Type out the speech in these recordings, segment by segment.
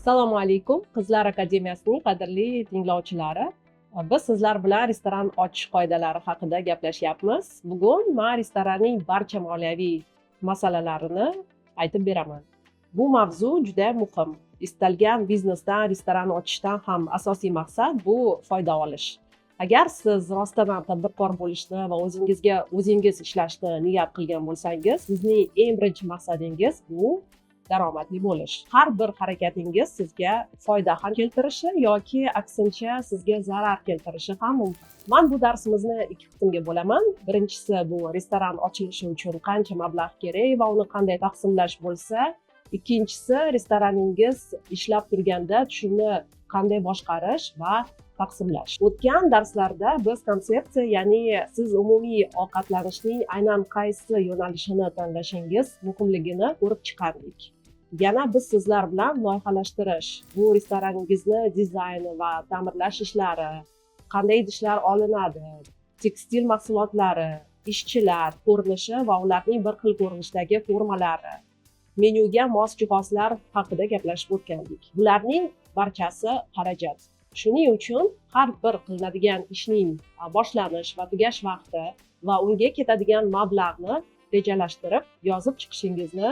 Assalomu alaykum, Qizlar akademiyasining qadrli tinglovchilari. Biz sizlar bilan restoran ochish qoidalari haqida gaplashyapmiz. Bugun men restoranning barcha moliyaviy masalalarini aytib beraman. Bu mavzu juda muhim. Istalgan biznesdan, restoran ochishdan ham asosiy maqsad bu foyda olish. Agar siz rostdan ham tadbirkor bo'lishni va o'zingizga o'zingiz ishlashni niyat qilgan bo'lsangiz, sizning eng birinchi maqsadingiz bu daromadli bo'lish. Har bir harakatingiz sizga foyda ham keltirishi yoki aksincha sizga zarar keltirishi ham mumkin. Men bu darsimizni ikki qismga bo'laman. Birinchisi bu restoran ochilishi uchun qancha mablag' kerak va uni qanday taqsimlash bo'lsa, ikkinchisi restoraningiz ishlab turganda shuni qanday boshqarish va taqsimlash. O'tgan darslarda biz konsepsiya, ya'ni siz umumiy ovqatlanishning aynan qaysi yo'nalishini tanlashingiz muhimligini ko'rib chiqardik. Yana biz sizlar bilan loyihalashtirish, bu restoraningizni dizayni va ta'mirlash ishlari, qanday idishlar olinadi, tekstil mahsulotlari, ishchilar, ko'rinishi va ularning bir xil ko'rinishdagi formalari, menyuga mos jihozlar haqida gaplashib o'tgandik. Bularning barchasi xarajat. Shuning uchun har bir qilinadigan ishning boshlanish va tugash vaqti va unga ketadigan mablag'ni rejalashtirib yozib chiqishingizni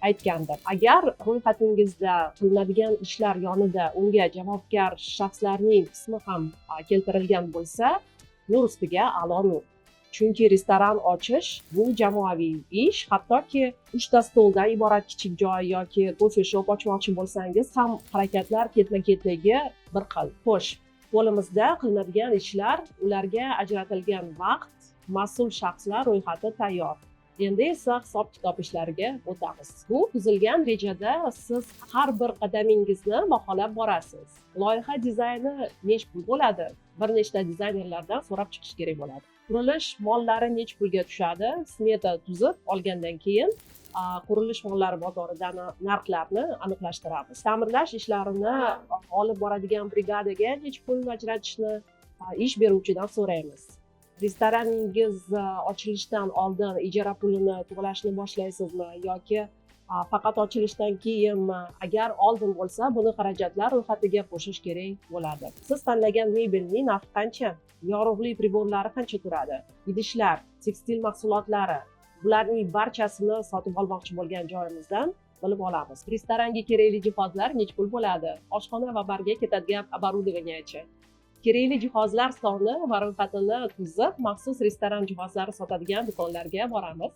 aytgandim. Agar ro'yxatingizda qilinadigan ishlar yonida unga javobgar shaxslarning ismi ham keltirilgan bo'lsa, nur ustiga a'lo nur. Chunki restoran ochish bu jamoaviy ish, hattoki 3 ta stoldan iborat kichik joy yoki kofe shop ochmoqchi bo'lsangiz ham harakatlar ketma-ketligi bir xil. Xo'sh, qo'limizda qilinadigan ishlar, ularga ajratilgan vaqt, mas'ul shaxslar ro'yxati tayyor. Endi esa hisob-kitob ishlariga o'tamiz. Bu tuzilgan rejada siz har bir qadamingizni baholab borasiz. Loyiha dizayni nechta pul bo'ladi? Bir nechta dizaynerlardan so'rab chiqish kerak bo'ladi. Qurilish mollari nech pulga tushadi? Smeta tuzib olgandan keyin qurilish mollari bozoridan narxlarni aniqlashtiramiz. Ta'mirlash ishlarini olib boradigan brigadaga nech pul ajratishni ish beruvchidan so'raymiz. Restoraningiz ochilishidan oldin ijara pulini to'lashni boshlaysizmi yoki faqat ochilishdan keyinmi? Agar oldin bo'lsa, buni xarajatlar ro'yxatiga qo'shish kerak bo'ladi. Siz tanlagan mebelning narxi qancha? Yorug'lik priborlari qancha turadi? Idishlar, tekstil mahsulotlari, bularning barchasini sotib olmoqchi bo'lgan joyimizdan bilib olamiz. Restoranga kerakli jihozlar nech pul bo'ladi? Oshxona va barga ketadigan оборудованиеchi. Kerakli jihozlar soni va ro'yxatini tuzib, maxsus restoran jihozlari sotadigan do'konlarga boramiz.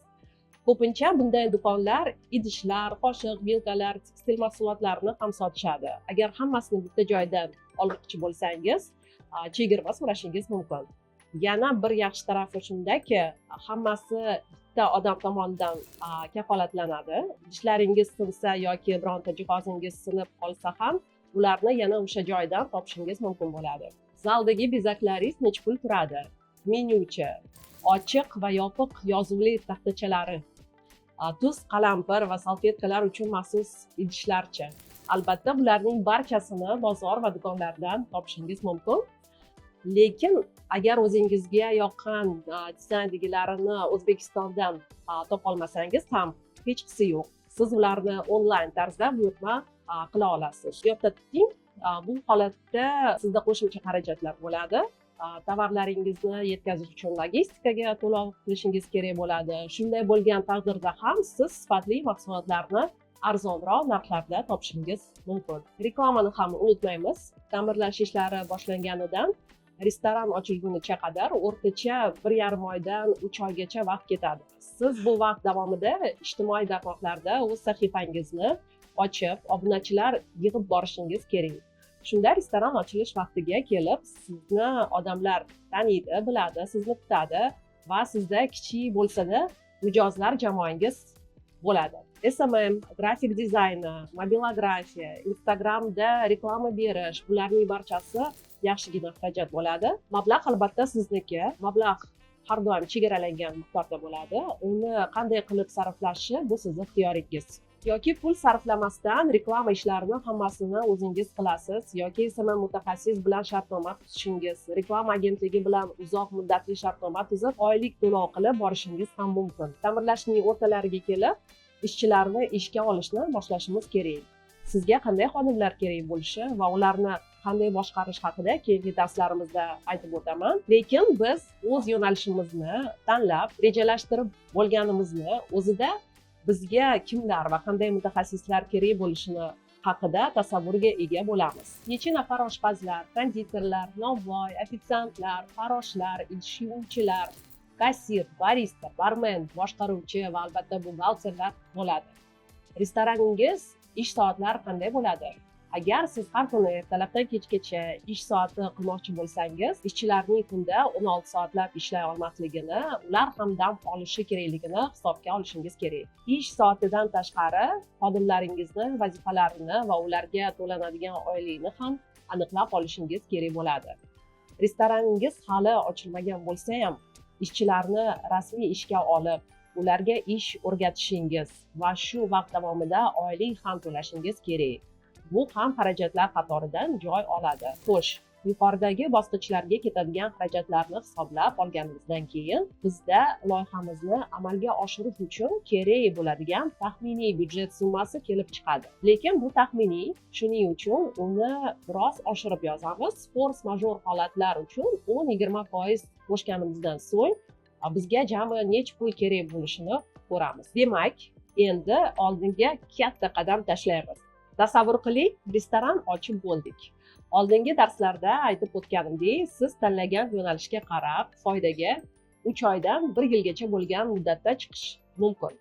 Ko'pincha bunday do'konlar idishlar, qoshiq, vilkalar, tekstil mahsulotlarini ham sotishadi. Agar hammasini bitta joydan olmoqchi bo'lsangiz, chegirma so'rashingiz mumkin. Yana bir yaxshi tarafi shundaki, hammasi bitta odam tomonidan kafolatlanadi. Idishlaringiz sinsa yoki bironta jihozingiz sinib qolsa ham, ularni yana o'sha joydan topishingiz mumkin bo'ladi. Zaldagi bezaklaringiz nech pul turadi? Menyuchi, ochiq va yopiq yozuvli taxtachalari, tuz, qalampir va salfetkalar uchun maxsus idishlarchi. Albatta, bularning barchasini bozor va do'konlardan topishingiz mumkin. Lekin agar o'zingizga yoqqan dizayndagilarini O'zbekistondan topa olmasangiz ham hech qisi yo'q. Siz ularni onlayn tarzda buyurtma qila olasiz. Yodda tuting, bu holatda sizda qo'shimcha xarajatlar bo'ladi. Tovarlaringizni yetkazish uchun logistikaga to'lov qilishingiz kerak bo'ladi. Shunday bo'lgan taqdirda ham siz sifatli mahsulotlarni arzonroq narxlarda topishingiz mumkin. Reklamani ham unutmaymiz. Ta'mirlash ishlari boshlanganidan restoran ochilgunicha qadar o'rtacha 1,5 oydan 3 oygacha vaqt ketadi. Siz bu vaqt davomida ijtimoiy tarmoqlarda o'z sahifangizni ochib, obunachilar yig'ib borishingiz kerak. Shunda restoran ochilish vaqtiga kelib, sizni odamlar taniydi, biladi, sizni kutadi va sizda kichik bo'lsa-da mijozlar jamoangiz bo'ladi. SMM, grafik dizayni, mobilografiya, Instagramda reklama berish, bularning barchasi yaxshigina xarajat bo'ladi. Mablag' albatta sizniki. Mablag' har doim chegaralangan miqdorda bo'ladi. Uni qanday qilib sarflashi bu sizning ixtiyoringiz. Yoki pul sarflamasdan reklama ishlarini hammasini o'zingiz qilasiz yoki SMM mutaxassis bilan shartnoma tuzishingiz, reklama agentligi bilan uzoq muddatli shartnoma tuzib, oylik to'lov qilib borishingiz ham mumkin. Ta'mirlashning o'rtalariga kelib, ishchilarni ishga olishni boshlashimiz kerak. sizga qanday xodimlar kerak bo'lishi va ularni qanday boshqarish haqida keyingi darslarimizda aytib o'taman. Lekin biz o'z yo'nalishimizni tanlab, rejalashtirib bo'lganimizni o'zida bizga kimlar va qanday mutaxassislar kerak bo'lishini haqida tasavvurga ega bo'lamiz. Necha nafar oshpazlar, konditorlar, novvoy, ofitsiantlar, farroshlar, idish yuvuvchilar, kassir, barista, barmen, boshqaruvchi va albatta buxgalterlar bo'ladi. Restoraningiz ish soatlari qanday bo'ladi? Agar siz har kuni ertalabdan kechgacha ish soati qilmoqchi bo'lsangiz, ishchilarning kunda 16 soatlab ishlay olmasligini, ular ham dam olishi kerakligini hisobga olishingiz kerak. Ish soatidan tashqari xodimlaringizni vazifalarini va ularga to'lanadigan oylikni ham aniqlab olishingiz kerak bo'ladi. Restoraningiz hali ochilmagan bo'lsa ham, ishchilarni rasmiy ishga olib, ularga ish o'rgatishingiz va shu vaqt davomida oylik ham to'lashingiz kerak. Bu ham xarajatlar qatoridan joy oladi. Xo'sh, yuqoridagi bosqichlarga ketadigan xarajatlarni hisoblab olganimizdan keyin bizda loyihamizni amalga oshirish uchun kerak bo'ladigan taxminiy byudjet summasi kelib chiqadi. Lekin bu taxminiy, shuning uchun uni biroz oshirib yozamiz. Force major holatlar uchun 10-20% qo'shganimizdan so'ng bizga jami nechta pul kerak bo'lishini ko'ramiz. Demak, endi oldinga katta qadam tashlaymiz. Tasavvur qiling, restoran ochib bo'ldik. Oldingi darslarda aytib o'tganimdek, siz tanlagan yo'nalishga qarab, foydaga 3 oydan 1 yilgacha bo'lgan muddatda chiqish mumkin.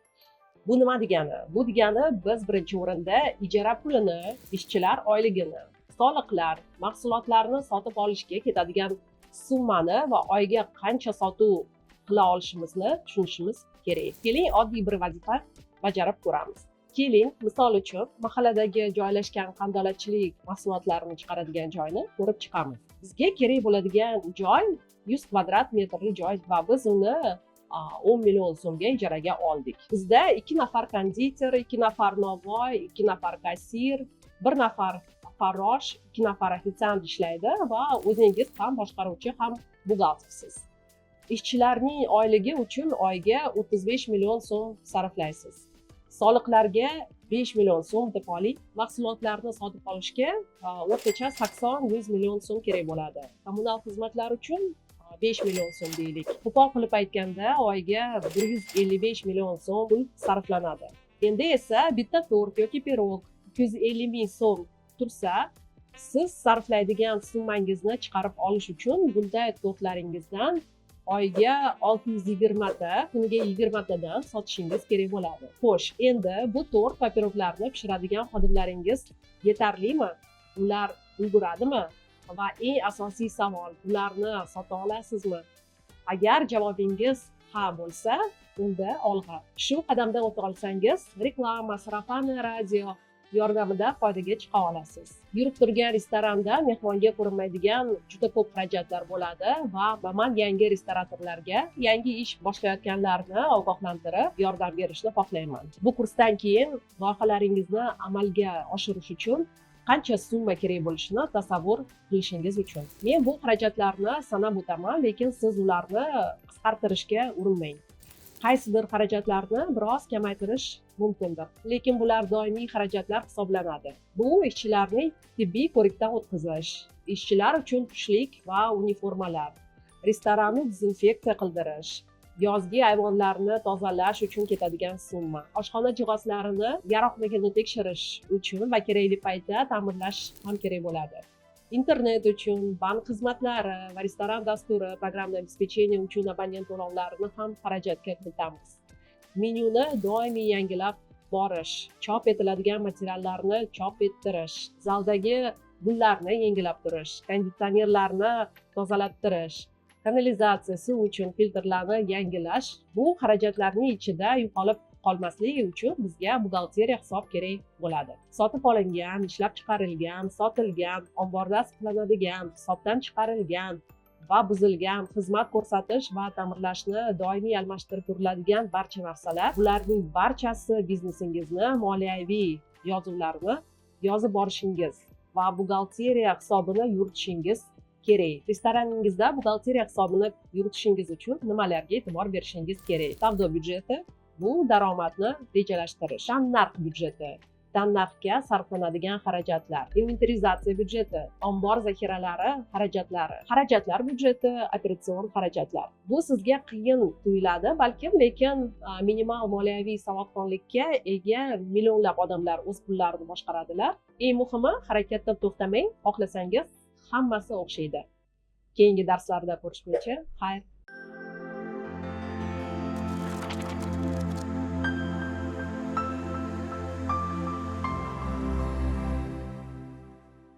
Bu nima degani? Bu degani biz birinchi o'rinda ijara pulini, ishchilar oyligini, soliqlar, mahsulotlarni sotib olishga ketadigan summani va oyga qancha sotuv qila olishimizni tushunishimiz kerak. Keling, oddiy bir vazifa bajarib ko'ramiz. Keling, misol uchun mahalladagi joylashgan qandolatchilik mahsulotlarini chiqaradigan joyni ko'rib chiqamiz. Bizga kerak bo'ladigan joy 100 kvadrat metrli joy va biz uni 10 million so'mga ijaraga oldik. Bizda 2 nafar konditor, 2 nafar novvoy, 2 nafar kassir, 1 nafar farrosh, 2 nafar ofitsiant ishlaydi va o'zingiz ham boshqaruvchi ham buxgaltersiz. Ishchilarning oyligi uchun oyga 35 million so'm sarflaysiz. Soliqlarga 5 million so'm deb oling. Mahsulotlarni sotib olishga o'rtacha 80-100 million so'm kerak bo'ladi. Kommunal xizmatlar uchun 5 million so'm deylik. Qo'pol qilib aytganda oyga 155 million so'm pul sarflanadi. Endi esa bitta tort yoki pirog 250 ming so'm tursa, siz sarflaydigan summangizni chiqarib olish uchun bunday tortlaringizdan oyga 620 ta, kuniga 20 tadan sotishingiz kerak bo'ladi. Xo'sh, endi bu tort va piroglarni pishiradigan xodimlaringiz yetarlimi? Ular ulguradimi? Va eng asosiy savol, ularni sota olasizmi? Agar javobingiz ha bo'lsa, unda olg'a. Shu qadamdan o'ta olsangiz, reklama, sarafan, radio yordamida foydaga chiqa olasiz. Yurib turgan restoranda mehmonga ko'rinmaydigan juda ko'p xarajatlar bo'ladi va man yangi restoratorlarga, yangi ish boshlayotganlarni ogohlantirib, yordam berishni xohlayman. Bu kursdan keyin loyihalaringizni amalga oshirish uchun qancha summa kerak bo'lishini tasavvur qilishingiz uchun. Men bu xarajatlarni sanab o'taman, lekin siz ularni qisqartirishga urinmang. Qaysidir xarajatlarni biroz kamaytirish mumkindir, lekin bular doimiy xarajatlar hisoblanadi. Bu ishchilarning tibbiy ko'rikdan o'tkazish, ishchilar uchun tushlik va uniformalar, restoranni dezinfeksiya qildirish, yozgi ayvonlarni tozalash uchun ketadigan summa, oshxona jihozlarini yaroqligini tekshirish uchun va kerakli paytda ta'mirlash ham kerak bo'ladi. Internet uchun, bank xizmatlari va restoran dasturi, programma обеспечения uchun abonent to'lovlarini ham xarajatga kiritamiz. Menyuni doimiy yangilab borish, chop etiladigan materiallarni chop ettirish, zaldagi gullarni yangilab turish, konditsionerlarni tozalattirish, kanalizatsiya, suv uchun filtrlarni yangilash. Bu xarajatlarning ichida yo'qolib qolmasligi uchun bizga buxgalteriya hisob kerak bo'ladi. Sotib olingan, ishlab chiqarilgan, sotilgan, omborda saqlanadigan, hisobdan chiqarilgan va buzilgan, xizmat ko'rsatish va ta'mirlashni doimiy almashtirib turiladigan barcha narsalar, bularning barchasi biznesingizni moliyaviy yozuvlarini yozib borishingiz va buxgalteriya hisobini yuritishingiz kerak. Restoraningizda buxgalteriya hisobini yuritishingiz uchun nimalarga e'tibor berishingiz kerak? Savdo byudjeti, bu daromadni rejalashtirish. Narx byudjeti, tannarxga sarflanadigan xarajatlar, inventarizatsiya byudjeti, ombor zaxiralari xarajatlari, xarajatlar byudjeti, operatsion xarajatlar. Bu sizga qiyin tuyuladi balkim, lekin minimal moliyaviy savodxonlikka ega millionlab odamlar o'z pullarini boshqaradilar. Eng muhimi, harakatdan to'xtamang, xohlasangiz hammasi o'xshaydi. Keyingi darslarda ko'rishguncha xayr.